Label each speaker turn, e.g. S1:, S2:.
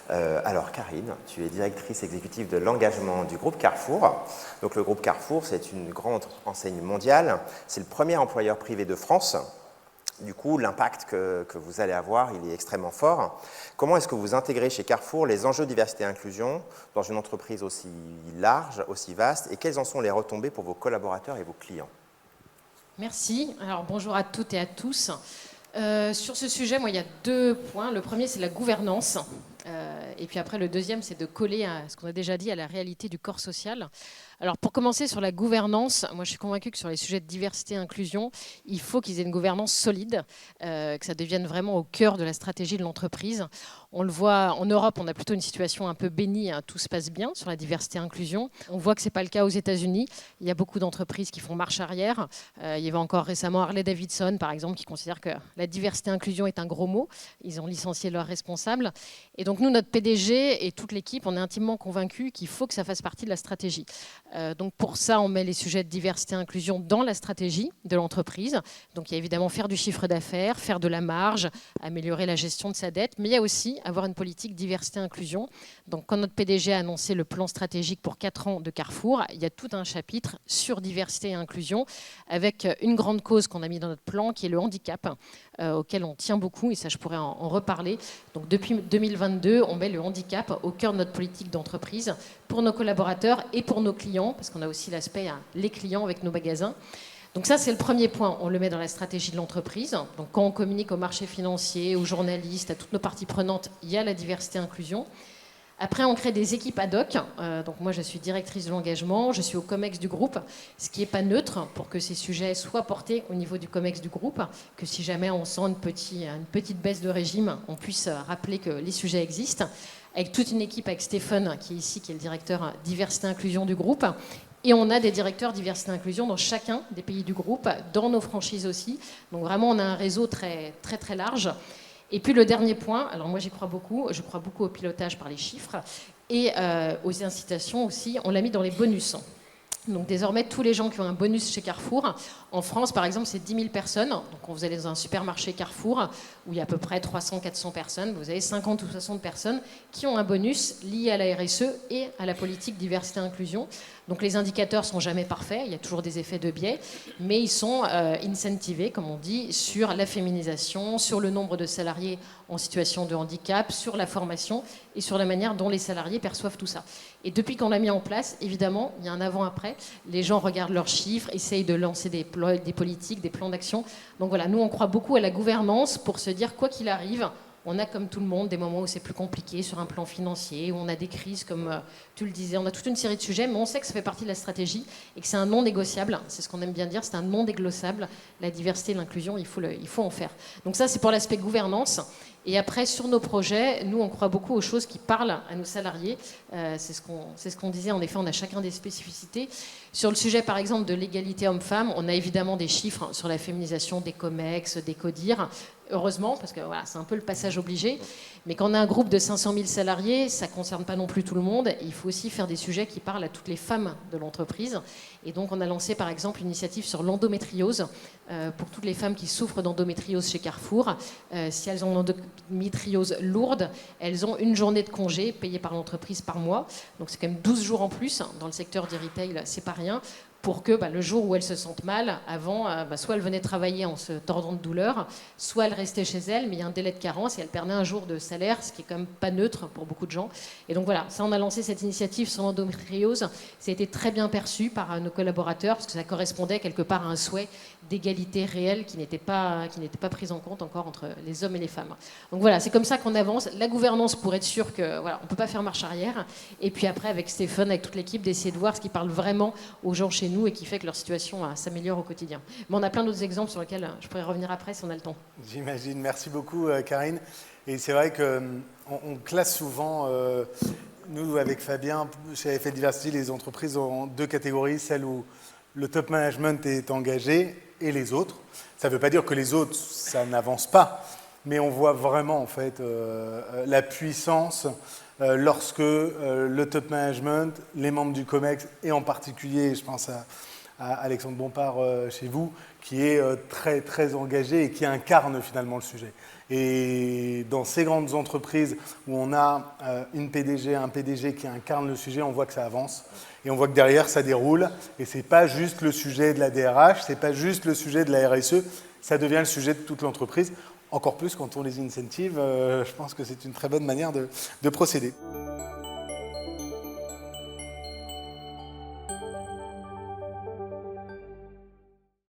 S1: Alors Karine, tu es directrice exécutive de l'engagement du groupe Carrefour. Donc le groupe Carrefour, c'est une grande enseigne mondiale. C'est le premier employeur privé de France. Du coup, l'impact que vous allez avoir, il est extrêmement fort. Comment est-ce que vous intégrez chez Carrefour les enjeux diversité et inclusion dans une entreprise aussi large, aussi vaste, et quelles en sont les retombées pour vos collaborateurs et vos clients?
S2: Merci. Alors bonjour à toutes et à tous. Sur ce sujet, moi, il y a 2 points. Le premier, c'est la gouvernance. Et puis après, le deuxième, c'est de coller à ce qu'on a déjà dit à la réalité du corps social. Alors pour commencer sur la gouvernance, moi je suis convaincue que sur les sujets de diversité et inclusion, il faut qu'ils aient une gouvernance solide, que ça devienne vraiment au cœur de la stratégie de l'entreprise. On le voit en Europe, on a plutôt une situation un peu bénie, hein, tout se passe bien sur la diversité et inclusion. On voit que ce n'est pas le cas aux États-Unis. Il y a beaucoup d'entreprises qui font marche arrière. Il y avait encore récemment Harley-Davidson, par exemple, qui considère que la diversité et inclusion est un gros mot. Ils ont licencié leurs responsables. Et donc nous, notre PDG et toute l'équipe, on est intimement convaincus qu'il faut que ça fasse partie de la stratégie. Donc pour ça, on met les sujets de diversité et inclusion dans la stratégie de l'entreprise. Donc il y a évidemment faire du chiffre d'affaires, faire de la marge, améliorer la gestion de sa dette, mais il y a aussi avoir une politique diversité et inclusion. Donc quand notre PDG a annoncé le plan stratégique pour 4 ans de Carrefour, il y a tout un chapitre sur diversité et inclusion avec une grande cause qu'on a mis dans notre plan qui est le handicap, auquel on tient beaucoup, et ça je pourrais en reparler. Donc depuis 2022, on met le handicap au cœur de notre politique d'entreprise pour nos collaborateurs et pour nos clients, parce qu'on a aussi l'aspect les clients avec nos magasins. Donc ça, c'est le premier point, on le met dans la stratégie de l'entreprise. Donc quand on communique au marché financier, aux journalistes, à toutes nos parties prenantes, il y a la diversité et inclusion. Après, on crée des équipes ad hoc. Donc moi, je suis directrice de l'engagement, je suis au COMEX du groupe, ce qui n'est pas neutre pour que ces sujets soient portés au niveau du COMEX du groupe, que si jamais on sent une petite baisse de régime, on puisse rappeler que les sujets existent, avec toute une équipe, avec Stéphane, qui est ici, qui est le directeur diversité et inclusion du groupe. Et on a des directeurs diversité et inclusion dans chacun des pays du groupe, dans nos franchises aussi. Donc vraiment, on a un réseau très, très, très large. Et puis le dernier point, alors moi j'y crois beaucoup, je crois beaucoup au pilotage par les chiffres et aux incitations aussi, on l'a mis dans les bonus. Donc désormais, tous les gens qui ont un bonus chez Carrefour, en France par exemple, c'est 10 000 personnes. Donc quand vous allez dans un supermarché Carrefour, où il y a à peu près 300-400 personnes, vous avez 50 ou 60 personnes qui ont un bonus lié à la RSE et à la politique diversité et inclusion. Donc les indicateurs ne sont jamais parfaits, il y a toujours des effets de biais, mais ils sont incentivés, comme on dit, sur la féminisation, sur le nombre de salariés en situation de handicap, sur la formation et sur la manière dont les salariés perçoivent tout ça. Et depuis qu'on l'a mis en place, évidemment, il y a un avant-après. Les gens regardent leurs chiffres, essayent de lancer des politiques, des plans d'action. Donc voilà, nous, on croit beaucoup à la gouvernance pour se dire, quoi qu'il arrive, on a, comme tout le monde, des moments où c'est plus compliqué sur un plan financier, où on a des crises, comme tu le disais. On a toute une série de sujets, mais on sait que ça fait partie de la stratégie et que c'est un non négociable. C'est ce qu'on aime bien dire, c'est un non déglosable. La diversité et l'inclusion, il faut en faire. Donc ça, c'est pour l'aspect gouvernance. Et après, sur nos projets, nous, on croit beaucoup aux choses qui parlent à nos salariés. C'est ce qu'on disait. En effet, on a chacun des spécificités. Sur le sujet, par exemple, de l'égalité homme-femme, on a évidemment des chiffres sur la féminisation des COMEX, des CODIR. Heureusement, parce que voilà, c'est un peu le passage obligé. Mais quand on a un groupe de 500 000 salariés, ça ne concerne pas non plus tout le monde. Il faut aussi faire des sujets qui parlent à toutes les femmes de l'entreprise. Et donc, on a lancé, par exemple, une initiative sur l'endométriose pour toutes les femmes qui souffrent d'endométriose chez Carrefour. Si elles ont une endométriose lourde, elles ont une journée de congé payée par l'entreprise par mois. Donc, c'est quand même 12 jours en plus. Dans le secteur du retail, c'est pas rien. Pour que le jour où elles se sentent mal, avant, soit elles venaient travailler en se tordant de douleur, soit elles restaient chez elles, mais il y a un délai de carence et elles perdaient un jour de salaire, ce qui est quand même pas neutre pour beaucoup de gens. Et donc voilà, ça, on a lancé cette initiative sur l'endométriose. Ça a été très bien perçu par nos collaborateurs parce que ça correspondait quelque part à un souhait d'égalité réelle qui n'était pas prise en compte encore entre les hommes et les femmes. Donc voilà, c'est comme ça qu'on avance. La gouvernance pour être sûr que voilà, on peut pas faire marche arrière. Et puis après, avec Stéphane, avec toute l'équipe, d'essayer de voir ce qui parle vraiment aux gens chez nous et qui fait que leur situation s'améliore au quotidien. Mais on a plein d'autres exemples sur lesquels je pourrais revenir après si on a le temps.
S3: J'imagine. Merci beaucoup, Karine. Et c'est vrai qu'on classe souvent, nous avec Fabien, chez AFL Diversity, les entreprises ont 2 catégories, celles où le top management est engagé et les autres. Ça ne veut pas dire que les autres, ça n'avance pas, mais on voit vraiment en fait la puissance lorsque le top management, les membres du COMEX et en particulier, je pense à Alexandre Bompard chez vous, qui est très, très engagé et qui incarne finalement le sujet. Et dans ces grandes entreprises où on a une PDG, un PDG qui incarne le sujet, on voit que ça avance. Et on voit que derrière, ça déroule. Et ce n'est pas juste le sujet de la DRH, ce n'est pas juste le sujet de la RSE, ça devient le sujet de toute l'entreprise. Encore plus quand on les incentive, je pense que c'est une très bonne manière de procéder.